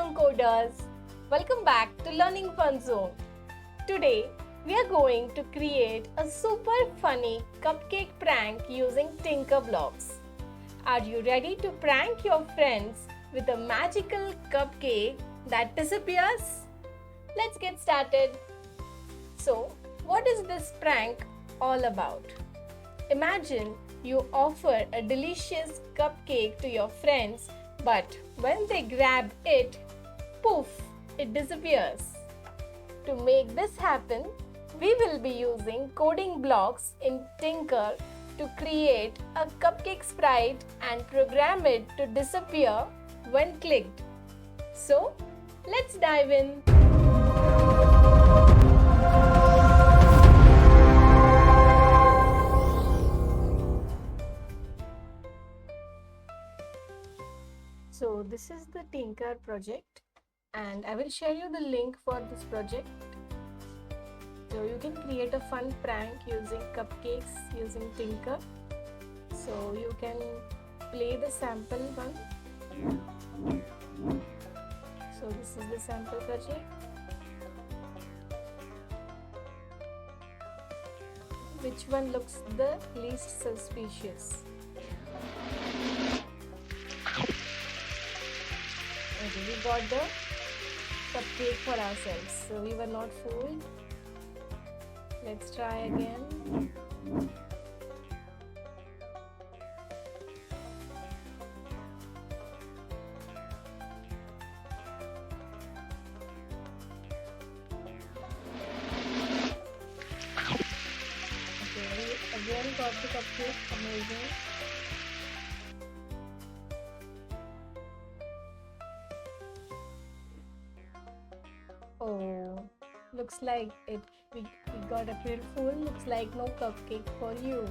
young coders, welcome back to Learning Fun Zone. Today we are going to create a super funny cupcake prank using Tynker blocks. Are you ready to prank your friends with a magical cupcake that disappears? Let's get started. So, what is this prank all about? Imagine you offer a delicious cupcake to your friends, but when they grab it, poof, it disappears. To make this happen, we will be using coding blocks in Tynker to create a cupcake sprite and program it to disappear when clicked. So, let's dive in. So this is the Tynker project and I will share you the link for this project. So you can create a fun prank using cupcakes using Tynker. So you can play the sample one. So this is the sample project. Which one looks the least suspicious? Okay, we got the cupcake for ourselves, so we were not fooled. Let's try again. Okay, we again got the cupcake. Amazing. Oh, looks like we got April Fool. Looks like no cupcake for you.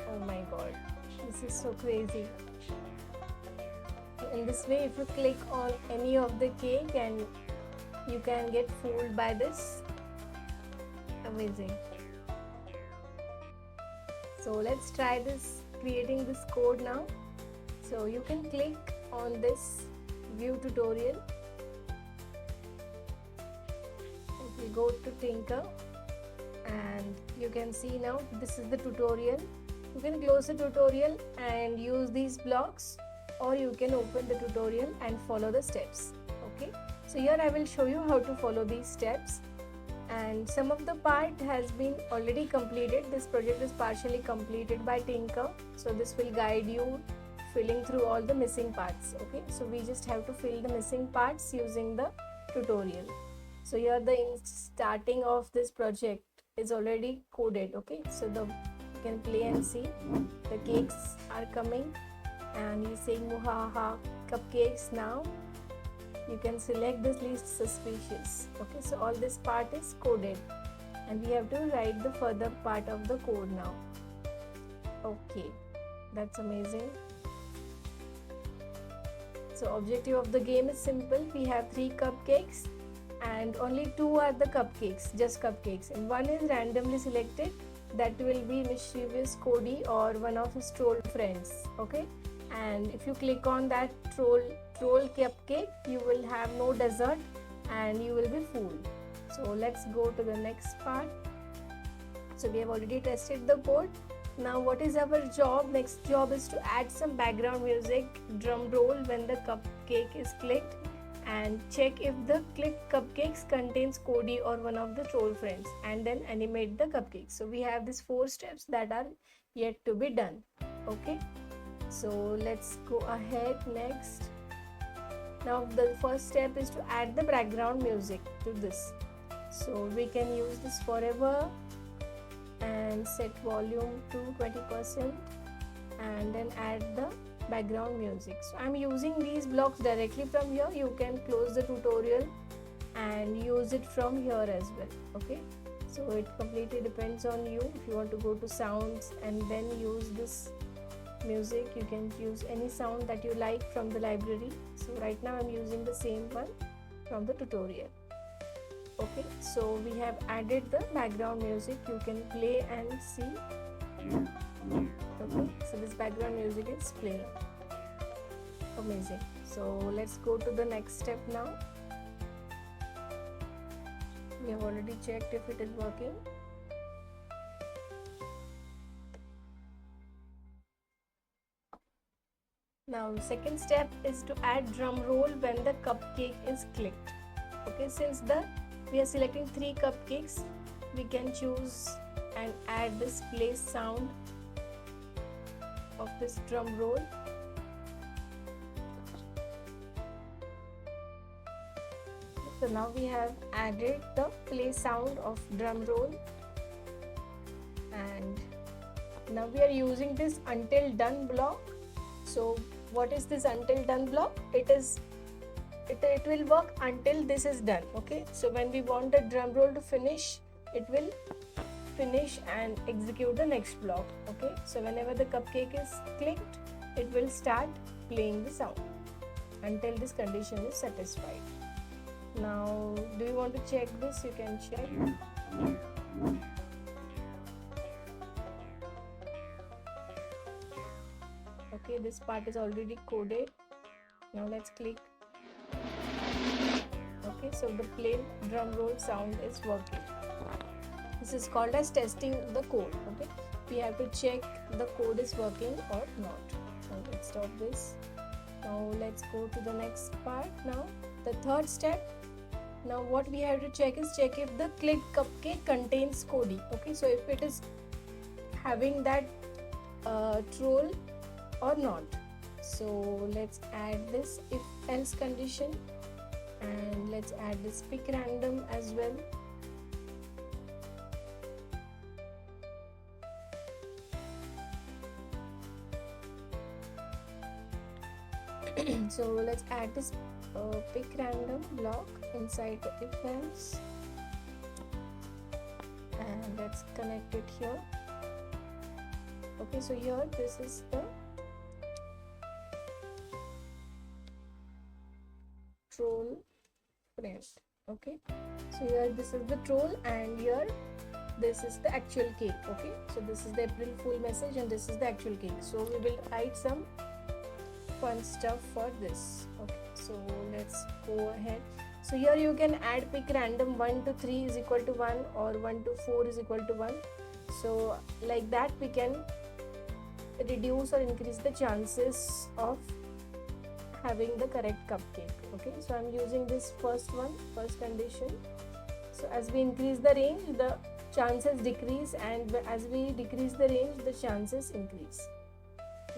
Oh my god, this is so crazy. In this way, if you click on any of the cake and you can get fooled by this. Amazing. So let's try this, creating this code now. So you can click on this view tutorial. We go to Tynker and you can see now this is the tutorial. You can close the tutorial and use these blocks, or you can open the tutorial and follow the steps. Okay, so here I will show you how to follow these steps, and some of the part has been already completed. This project is partially completed by Tynker, so this will guide you filling through all the missing parts. Okay, so we just have to fill the missing parts using the tutorial. So here the starting of this project is already coded. Okay, so you can play and see the cakes are coming and he's saying muhaha cupcakes. Now you can select this least suspicious. Okay, so all this part is coded and we have to write the further part of the code now. Okay, that's amazing. So objective of the game is simple. We have 3 cupcakes and only 2 are the cupcakes, just cupcakes, and 1 is randomly selected, that will be mischievous Cody or one of his troll friends. Okay, and if you click on that troll cupcake, you will have no dessert and you will be fooled. So let's go to the next part. So we have already tested the code. Now what is our job? Next job is to add some background music, drum roll when the cupcake is clicked, and check if the clicked cupcakes contains Cody or one of the troll friends, and then animate the cupcakes. So we have these 4 steps that are yet to be done. Okay, so let's go ahead next. Now the first step is to add the background music to this. So we can use this forever and set volume to 20% and then add the background music. So I'm using these blocks directly from here. You can close the tutorial and use it from here as well. Okay, so it completely depends on you. If you want to go to sounds and then use this music, you can use any sound that you like from the library. So right now I'm using the same one from the tutorial. Okay, so we have added the background music. You can play and see. Okay, so this background music is playing. Amazing. So let's go to the next step now. We have already checked if it is working. Now second step is to add drum roll when the cupcake is clicked. Okay, since we are selecting 3 cupcakes, we can choose and add this play sound of this drum roll. So now we have added the play sound of drum roll, and now we are using this until done block. So what is this until done block? It will work until this is done. Okay, so when we want the drum roll to finish, it will finish and execute the next block. Okay, so whenever the cupcake is clicked, it will start playing the sound until this condition is satisfied. Now, do you want to check this? You can check. Okay, this part is already coded. Now let's click. Okay, so the plain drum roll sound is working. This is called as testing the code. Okay, we have to check the code is working or not. Now let's stop this. Now let's go to the next part. Now the third step. Now what we have to check if the clicked cupcake contains Cody. Okay, so if it is having that troll or not. So let's add this if else condition, and let's add this pick random as well. So let's add this pick random block inside the if else, and let's connect it here. Okay, so here this is the troll friend. Okay, so here this is the troll, and here this is the actual cake. Okay, so this is the April Fool message, and this is the actual cake. So we will write some fun stuff for this. Okay, so let's go ahead. So here you can add pick random 1 to 3 is equal to 1 or 1 to 4 is equal to 1. So like that we can reduce or increase the chances of having the correct cupcake. Okay, so I'm using this first condition. So as we increase the range, the chances decrease, and as we decrease the range, the chances increase.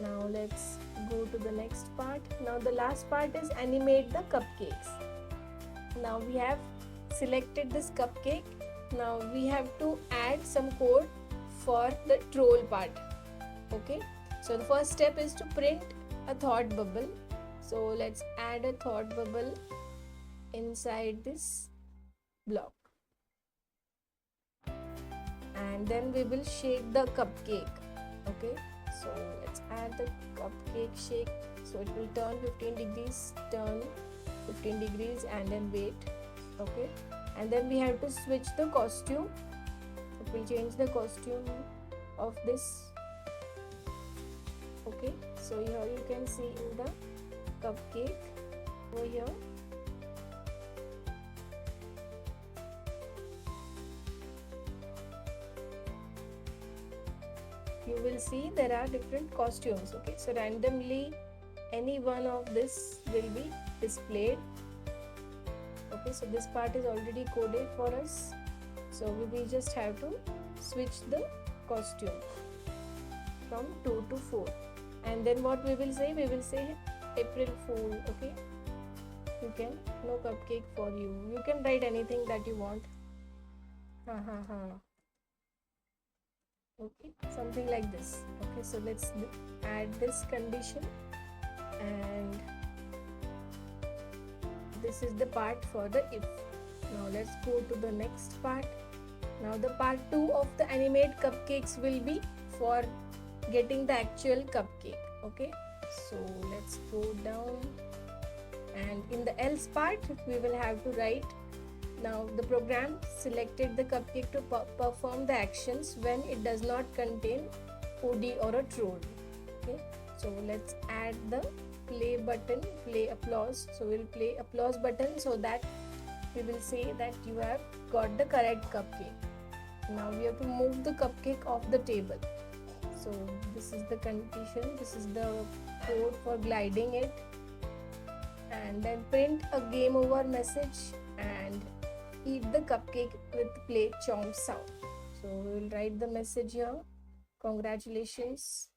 Now let's go to the next part. Now the last part is animate the cupcakes. Now we have selected this cupcake. Now we have to add some code for the troll part. Okay, so the first step is to print a thought bubble. So let's add a thought bubble inside this block, and then we will shake the cupcake. Okay, so let's add the cupcake shake. So it will turn 15 degrees, turn 15 degrees, and then wait. Okay, and then we have to switch the costume. It will change the costume of this. Okay, so here you can see in the cupcake over here. You will see there are different costumes. Okay, so randomly any one of this will be displayed. Okay, so this part is already coded for us, so we will just have to switch the costume from 2 to 4, and then what we will say April Fool. Okay, you can no cupcake for you. You can write anything that you want. Okay, something like this. Okay, so let's add this condition, and this is the part for the if. Now let's go to the next part. Now the part 2 of the animate cupcakes will be for getting the actual cupcake. Okay, so let's go down, and in the else part we will have to write. Now the program selected the cupcake to perform the actions when it does not contain OD or a troll. Okay, so let's add the play button, play applause. So we'll play applause button so that we will say that you have got the correct cupcake. Now we have to move the cupcake off the table. So this is the condition, this is the code for gliding it, and then print a game over message and eat the cupcake with play chomp sound. So we will write the message here. Congratulations,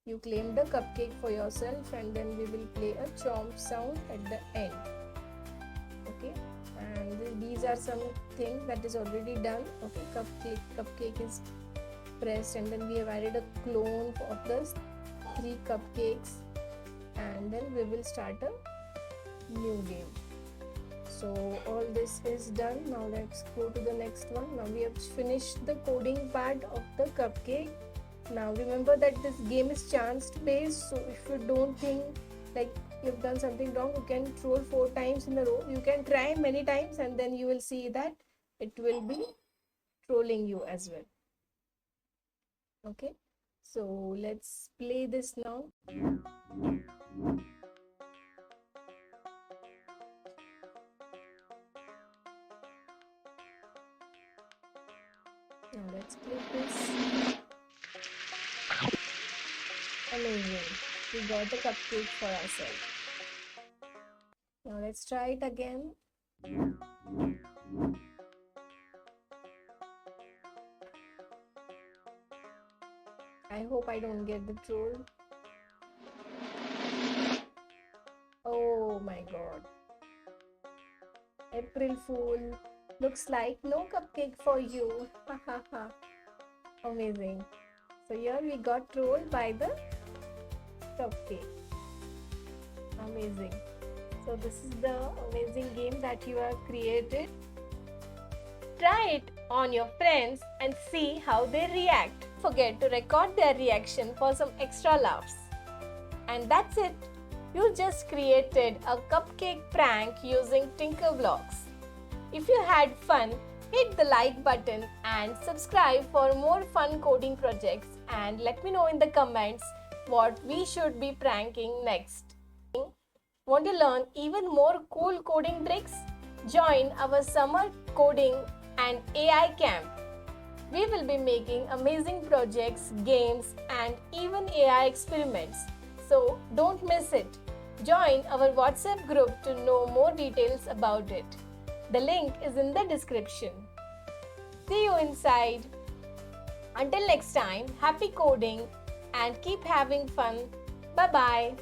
you claimed the cupcake for yourself, and then we will play a chomp sound at the end. Okay, and these are some things that is already done. Okay, cupcake is pressed, and then we have added a clone of the 3 cupcakes, and then we will start a new game. So all this is done. Now let's go to the next one. Now we have finished the coding part of the cupcake. Now remember that this game is chance based, so if you don't think like you've done something wrong, you can troll 4 times in a row. You can try many times, and then you will see that it will be trolling you as well. Okay, so let's play this now. Now let's click this. Amazing, we got a cupcake for ourselves. Now let's try it again. I hope I don't get the troll. Oh my god. April Fool. Looks like no cupcake for you. Amazing. So here we got trolled by the cupcake. Amazing. So this is the amazing game that you have created. Try it on your friends and see how they react. Forget to record their reaction for some extra laughs. And that's it. You just created a cupcake prank using Tynker Vlogs. If you had fun, hit the like button and subscribe for more fun coding projects, and let me know in the comments what we should be pranking next. Want to learn even more cool coding tricks? Join our summer coding and AI camp. We will be making amazing projects, games, and even AI experiments. So don't miss it. Join our WhatsApp group to know more details about it. The link is in the description. See you inside. Until next time, happy coding and keep having fun. Bye-bye.